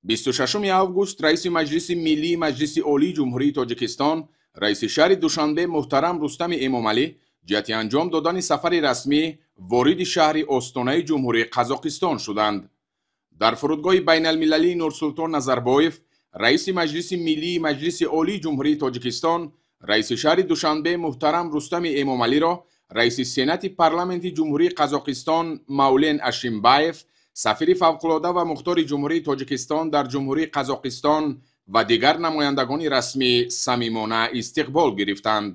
26 август раиси Маҷлиси Миллии Маҷлиси Олии Ҷумҳурии Тоҷикистон, раиси шаҳри Душанбе муҳтарам Рустами Эмомалӣ ҷиҳати анҷом додани сафари расмӣ вориди шаҳри остонаи Ҷумҳурии Қазоқистон шуданд. Дар фурудгоҳи байналмилалии Нурсултон Назарбоев, раиси Маҷлиси Миллии Маҷлиси Олии Ҷумҳурии Тоҷикистон, раиси шаҳри Душанбе муҳтарам Рустами Эмомалиро раиси Сенати парламенти Ҷумҳурии Қазоқистон Мавлен Ашимбаев, сафири фавқулода ва мухтори Ҷумҳурии Тоҷикистон дар Ҷумҳурии Қазоқистон ва дигар намояндагони расмӣ самимона истиқбол гирифтанд.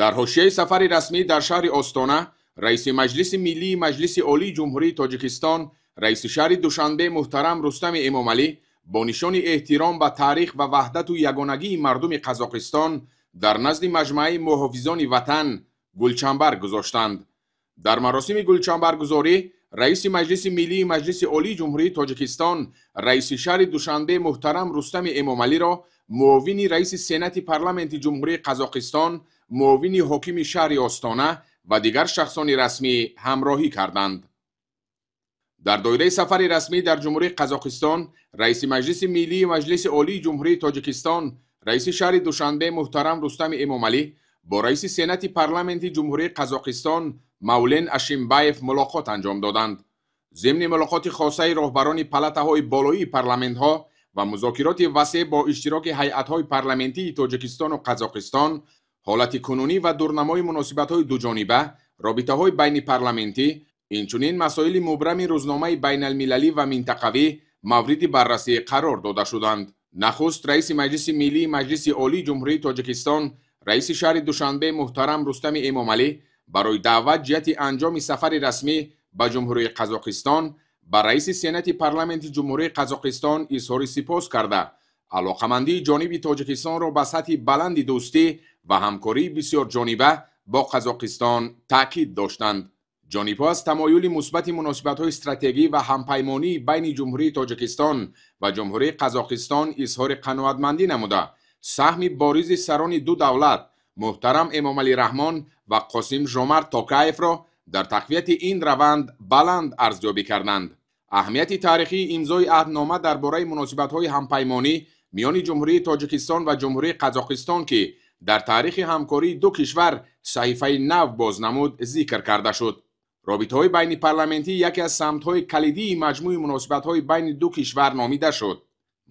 Дар ҳошияи сафари расмӣ дар шаҳри Остона, раиси Маҷлиси Миллии Маҷлиси Олии Ҷумҳурии Тоҷикистон, раиси шаҳри Душанбе муҳтарам Рустами Эмомалӣ бо нишони эҳтиром ба таърих ва ваҳдату ягонагии мардуми Қазоқистон дар назди маҷмӯаи муҳофизони ватан гулчанбарг гузоштанд. Дар маросими гулчанбарггузорӣ раиси Маҷлиси Миллии Маҷлиси Олии Ҷумҳурии Тоҷикистон, раиси шаҳри Душанбе муҳтарам Рустами Эмомалиро муовини раиси Сенати парламенти Ҷумҳурии Қазоқистон, муовини ҳокими шаҳри Остона ва дигар шахсони расмӣ ҳамроҳӣ карданд. дар доираи сафари расмӣ дар Ҷумҳурии Қазоқистон, раиси Маҷлиси Миллии Маҷлиси Олии Ҷумҳурии Тоҷикистон, раиси шаҳри Душанбе муҳтарам Рустами Эмомалӣ бо раиси Сенати парламенти Ҷумҳурии Қазоқистон Мавлен Ашимбаев мулоқот анҷом доданд. зимни мулоқоти хосаи роҳбарони палатаҳои болоии парламентҳо ва музокироти васеъ бо иштироки ҳайатҳои парламентии Тоҷикистону Қазоқистон, ҳолати кунунӣ ва дурнамои муносибатҳои дуҷониба, робитаҳои байнипарламентӣ, инчунин масоили мубрами рӯзномаи байналмилалӣ ва минтақавӣ мавриди баррасӣ қарор дода шуданд. нахуст раиси Маҷлиси Миллии Маҷлиси Олии Ҷумҳурии Тоҷикистон, раиси шаҳри Душанбе муҳтарам Рустами Эмомалӣ барои даъват ҷиҳати анҷоми сафари расмӣ ба Ҷумҳурии Қазоқистон ба раиси Сенати парламенти Ҷумҳурии Қазоқистон изҳори сипос карда, алоқамандии ҷониби Тоҷикистонро ба сатҳи баланди дӯстӣ ва ҳамкории бисёрҷониба бо Қазоқистон таъкид доштанд. ҷонибҳо аз тамоюли мусбати муносибатҳои стратегӣ ва ҳампаймонии байни Ҷумҳурии Тоҷикистон ва Ҷумҳурии Қазоқистон изҳори қаноатмандӣ намуда, саҳми боризи сарони ду давлат муҳтарам Эмомалӣ Раҳмон ва Қосим Жомарт Токаевро дар тақвияти ин раванд баланд арзёбӣ карданд. аҳамияти таърихии имзои аҳднома дар бораи муносибатҳои ҳампаймонӣ миёни Ҷумҳурии Тоҷикистон ва Ҷумҳурии Қазоқистон ки дар таърихи ҳамкории ду кишвар саҳифаи нав бознамуд зикр карда шуд. робитаҳои байнипарламентӣ яке аз самтҳои калидии маҷмӯи муносибатҳои байни ду кишвар номида шуд.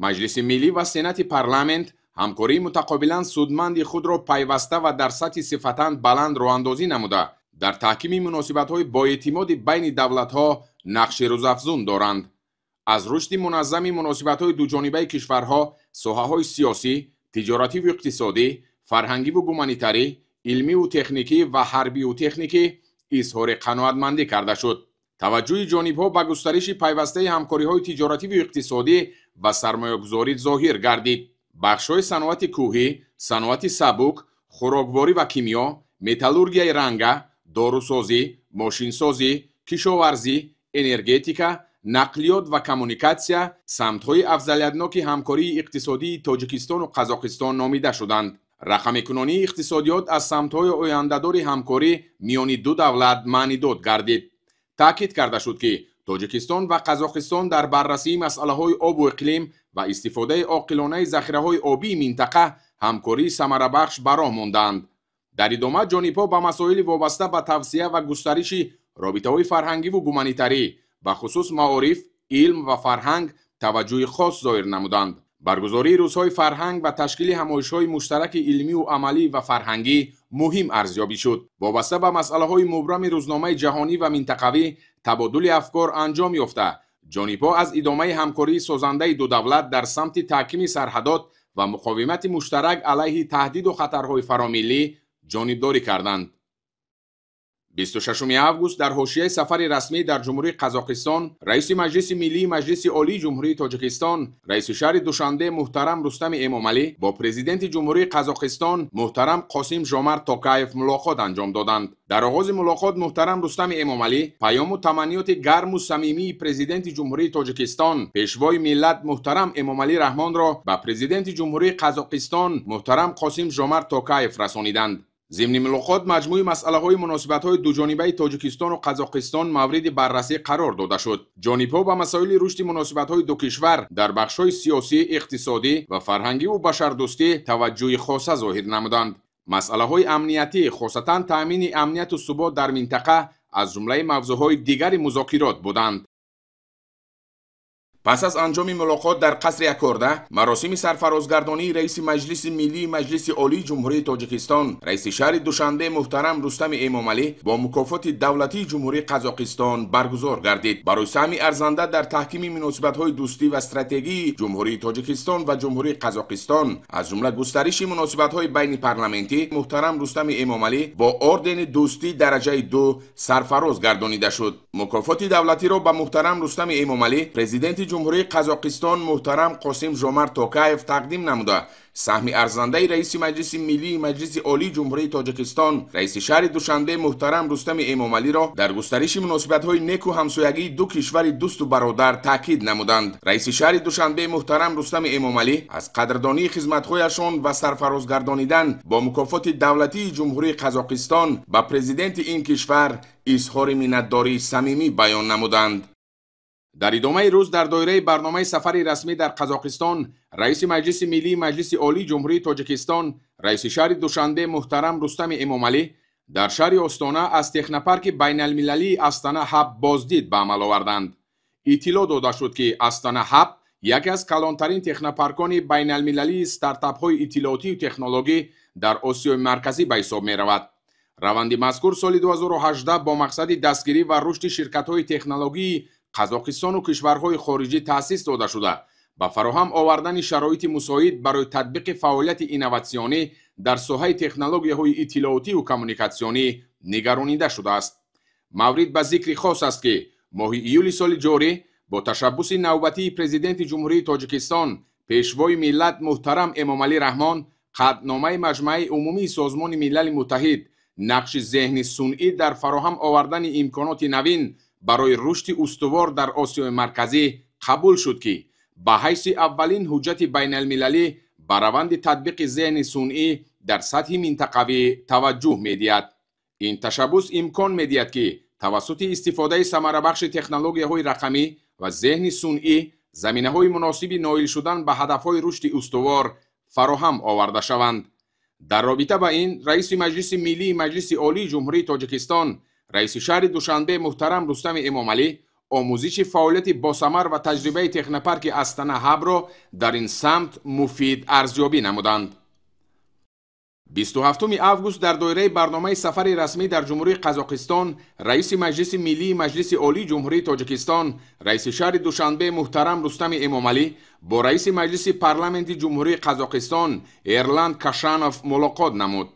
Маҷлиси Миллӣ ва Сенати парламент ҳамкории мутақобилан судманди худро пайваста ва дар сатҳи сифатан баланд роҳандозӣ намуда, дар таҳкими муносибатҳои боэътимоди байни давлатҳо нақши рӯзафзун доранд. аз рушди муназзами муносибатҳои дуҷонибаи кишварҳо соҳаҳои сиёсӣ, тиҷоративу иқтисодӣ, фарҳангиву гуманитарӣ, илмиву техникӣ ва ҳарбиву техникӣ изҳори қаноатмандӣ карда шуд. таваҷҷӯҳи ҷонибҳо ба густариши пайвастаи ҳамкориҳои тиҷоративу иқтисодӣ ва сармоягузорӣ зоҳир гардид. бахшҳои саноати кӯҳӣ, саноати сабук, хӯрокворӣ ва кимиё, металлургияи ранга, дорусозӣ, мошинсозӣ, кишоварзӣ, энергетика, нақлиёт ва коммуникатсия самтҳои афзалиятноки ҳамкории иқтисодии Тоҷикистону Қазоқистон номида шуданд. рақамикунонии иқтисодиёт аз самтҳои ояндадори ҳамкорӣ миёни ду давлат маънидод гардид. таъкид карда шуд ки Тоҷикистон ва Қазоқистон дар баррасии масъалаҳои обу иқлим ва истифодаи оқилонаи захираҳои обии минтақа ҳамкории самарабахш ба роҳ мондаанд. дар идома ҷонибҳо ба масоили вобаста ба тавсея ва густариши робитаҳои фарҳангиву гуманитарӣ, ба хусус маориф, илм ва фарҳанг таваҷҷӯҳи хос зоҳир намуданд. баргузории рӯзҳои фарҳанг ва ташкили ҳамоишҳои муштараки илмиву амалӣ ва фарҳангӣ муҳим арзёбӣ шуд. вобаста ба масъалаҳои мубрами рӯзномаи ҷаҳонӣ ва минтақавӣ табодули афкор анҷом ёфта, ҷонибҳо аз идомаи ҳамкории созандаи ду давлат дар самти таҳкими сарҳадот ва муқовимати муштарак алайҳи таҳдиду хатарҳои фаромиллӣ ҷонибдорӣ карданд. 26 август дар ҳошияи сафари расмӣ дар Ҷумҳурии Қазоқистон, раиси Маҷлиси Миллии Маҷлиси Олии Ҷумҳурии Тоҷикистон, раиси шаҳри Душанбе муҳтарам Рустами Эмомалӣ бо президенти Ҷумҳурии Қазоқистон муҳтарам Қосим Жомарт Токаев мулоқот анҷом доданд. дар оғози мулоқот муҳтарам Рустами Эмомалӣ паёму таманниёти гарму самимии президенти Ҷумҳурии Тоҷикистон, пешвои миллат муҳтарам Эмомалӣ Раҳмонро ба президенти Ҷумҳурии Қазоқистон муҳтарам Қосим Жомарт Токаев расониданд. ضمن ملاقات مجموعی مسئله‌های مناسبت‌های دوجانبه تاجیکستان و قزاقستان مورد بررسی قرار داده شد. جانب‌ها با مسائل رشد مناسبت‌های دو کشور در بخش‌های سیاسی، اقتصادی و فرهنگی و بشردوستی توجه خاصه ظاهر نمودند. مسئله‌های امنیتی، خاصتاً تأمین امنیت و ثبات در منطقه از جمله موضوع‌های دیگر مذاکرات بودند. پس از انجام ملاقات در قصر اکورده، مراسم سرفرازگردانی رئیس مجلس ملی مجلس عالی جمهوری تاجیکستان، رئیس شهر دوشنبه محترم رستم امامعلی با مکافات دولتی جمهوری قزاقستان برگزار گردید. برای سهم ارزنده در تحکیم مناسبت‌های دوستی و استراتژی جمهوری تاجیکستان و جمهوری قزاقستان، از جمله گسترش مناسبت‌های بین پارلمانتی، محترم رستم امامعلی با اردن دوستی درجه 2 سرفراز گردانیده شد. مکافات دولتی را به محترم رستم امامعلی پرزیدنت جمهوری قزاقستان محترم قاسم ژومرت توکایف تقدیم نموده سهم ارزنده رئیس مجلس ملی مجلس عالی جمهوری تاجیکستان، رئیس شهر دوشنبه محترم رستم امامعلی را در گسترش مناسبت‌های نیک و همسایگی دو کشور دوست و برادر تاکید نمودند. رئیس شهر دوشنبه محترم رستم امامعلی از قدردانی خدمت‌هایشان و سرفرازگردانیدن با مکافات دولتی جمهوری قزاقستان به پرزیدنت این کشور اظهار منتداری صمیمی بیان نمودند. در ادامه روز در دایره برنامه سفر رسمی در قزاقستان، رئیس مجلس ملی مجلس عالی جمهوری تاجیکستان، رئیس شهر دوشنبه محترم رستم امامعلی در شهر آستانه از تکنوپارک بین المللی استانه هب بازدید به عمل آوردند. اطلاع داده شد که استانه هب یکی از کلانترین تکنوپارکان بین المللی استارتاپ های اطلاعاتی و تکنولوژی در آسیای مرکزی به حساب می رود. روند مذکور سال 2018 با مقصد دستگیری و رشد شرکت های تکنولوژی قزاقستان و کشورهای خارجی تأسیس داده شده با فراهم آوردن شرایط مساعد برای تطبیق فعالیت اینوواسیونی در ساحه تکنولوژی‌های اطلاعاتی و کمیونیکاسیونی نگرانیده شده است. مورد به ذکر خاص است که ماه ایول سال جاری با تشبث نوبتی پرزیدنت جمهوری تاجیکستان پیشوای ملت محترم امامعلی رحمان قطعنامه مجمع عمومی سازمان ملل متحد نقش ذهن صنعی در فراهم آوردن امکانات نوین برای رشد استوار در آسیای مرکزی قبول شد که به حیث اولین حجت بین المللی بر روند تطبیق ذهن صنعی در سطح منطقوی توجه می‌دهد. این تشبث امکان می‌دهد که توسط استفاده ثمره‌بخش تکنولوژی‌های رقمی و ذهن صنعی زمینه‌های مناسب نائل شدن به هدف‌های رشد استوار فراهم آورده شوند. در رابطه با این، رئیس مجلس ملی مجلس عالی جمهوری تاجیکستان، رئیس شهر دوشنبه محترم رستم امامعلی آموزش فعالیت باثمر و تجربه تکنوپارک استانه هب را در این سمت مفید ارزیابی نمودند. 27 آگوست در دایره برنامه سفر رسمی در جمهوری قزاقستان، رئیس مجلس ملی مجلس عالی جمهوری تاجیکستان، رئیس شهر دوشنبه محترم رستم امامعلی با رئیس مجلس پارلمانت جمهوری قزاقستان ایرلند کاشانوف ملاقات نمود.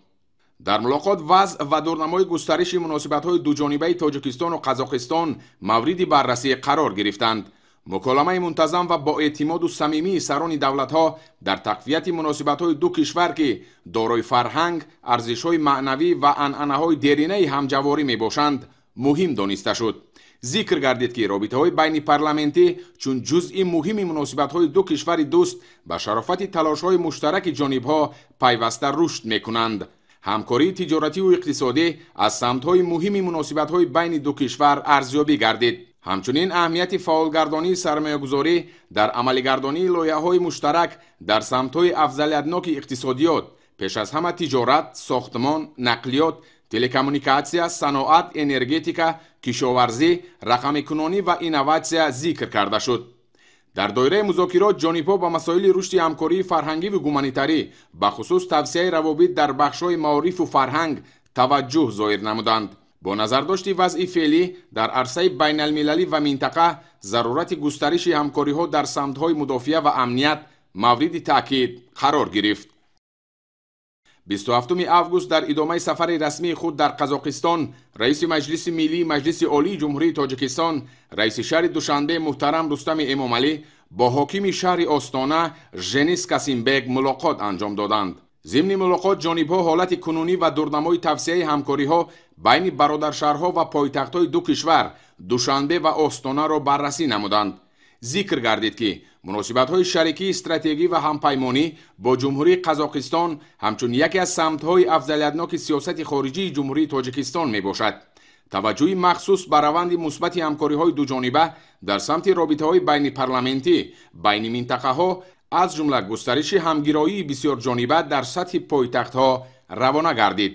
در ملاقات وضع و دورنمای گسترش مناسبت‌های دوجانبه تاجیکستان و قزاقستان مورد بررسی قرار گرفتند. مکالمه منتظم و با اعتماد و صمیمی سران دولت‌ها در تقویت مناسبت‌های دو کشور که دارای فرهنگ، ارزش‌های معنوی و عنعنه‌های دیرینه همجواری می‌باشند مهم دانسته شد. ذکر گردید که رابطه‌های بین پارلمانتی چون جزئی مهم مناسبت‌های دو کشور دوست به شرافت تلاش‌های مشترک جانب‌ها پیوسته رشد می‌کنند. همکاری تجارتی و اقتصادی از سمت‌های مهم مناسبت‌های بین دو کشور ارزیابی گردید. همچنین اهمیت فعالگردانی سرمایه‌گذاری در عملگردانی لایحه‌های مشترک در سمت‌های افضلیت‌ناک اقتصادیات، پیش از همه تجارت، ساختمان، نقلیات، تلکمونیکاسیا، صنعت، انرژتیکا، کشاورزی، رقم‌کنونی و اینوواسیا ذکر کرده شد. در دایره مذاکرات جانب‌ها با مسائل رشد همکاری فرهنگی و گومانیتاری به خصوص توسعه روابط در بخش‌های معارف و فرهنگ توجه ظاهر نمودند. با نظرداشت وضع فعلی در عرصه بین المللی و منطقه ضرورت گسترش همکاری‌ها در سمت‌های مدافع و امنیت مورد تاکید قرار گرفت. 27 آگوست در ادامه سفر رسمی خود در قزاقستان، رئیس مجلس ملی مجلس عالی جمهوری تاجیکستان، رئیس شهر دوشنبه محترم رستم امامعلی با حاکم شهر آستانه ژنیس کاسیمبگ ملاقات انجام دادند. ضمن ملاقات جانب‌ها حالت کنونی و دورنمای توسعه همکاری‌ها بین برادرشهرها و پایتخت‌های دو کشور دوشنبه و آستانه را بررسی نمودند. зикр гардид ки муносибатҳои шарикӣ стратегӣ ва ҳампаймонӣ бо ҷумҳурии Қазоқистон ҳамчун яке аз самтҳои афзалиятноки сиёсати хориҷии ҷумҳурии Тоҷикистон мебошад. таваҷҷӯҳи махсус ба раванди мусбати ҳамкориҳои дуҷониба дар самти робитаҳои байниполаментӣ байни минтақаҳо аз ҷумла густариши ҳамгироии бисёрҷониба дар сатҳи пойтахтҳо равона гардид.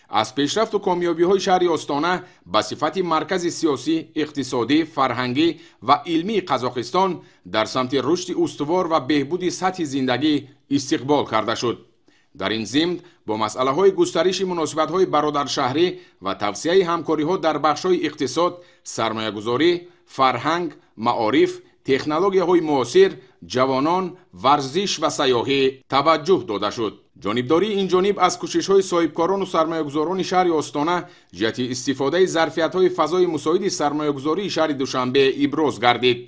аз пешрафту комёбиҳои шаҳри Остона ба сифати маркази сиёсӣ, иқтисодӣ, фарҳангӣ ва илмии Қазоқистон дар самти рушди устувор ва беҳбуди сатҳи зиндагӣ истиқбол карда шуд. дар ин зимн бо масъалаҳои густариши муносибатҳои бародаршаҳрӣ ва тавсеяи ҳамкориҳо дар бахшҳои иқтисод, сармоягузорӣ, фарҳанг, маориф, технологияҳои муосир, ҷавонон, варзиш ва сайёҳӣ таваҷҷӯҳ дода шуд. ҷонибдории инҷониб аз кӯшишҳои соҳибкорону сармоягузорони шаҳри Остона ҷиҳати истифодаи зарфиятҳои фазои мусоиди сармоягузории шаҳри Душанбе иброз гардид.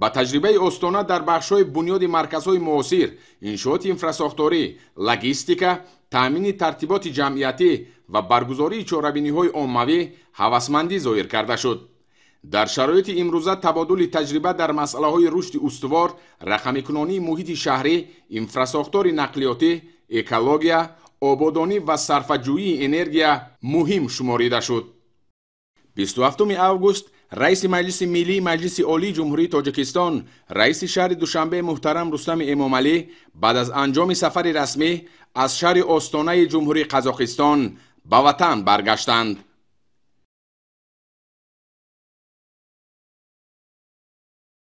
ба таҷрибаи Остона дар бахшҳои бунёди марказҳои муосир, иншооти инфрасохторӣ, логистика, таъмини тартиботи ҷамъиятӣ ва баргузории чорабиниҳои оммавӣ ҳавасмандӣ зоҳир карда шуд. дар шароити имрӯза табодули таҷриба дар масъалаҳои рушди устувор, рақамикунонии муҳити шаҳрӣ, инфрасохтори нақлиётӣ, экология, ободонӣ ва сарфаҷӯии энергия муҳим шуморида шуд. 27 август раиси Маҷлиси Миллии Маҷлиси Олии Ҷумҳурии Тоҷикистон, раиси шаҳри Душанбе муҳтарам Рустами Эмомалӣ баъд аз анҷоми сафари расмӣ аз шаҳри Остонаи Ҷумҳурии Қазоқистон ба ватан баргаштанд.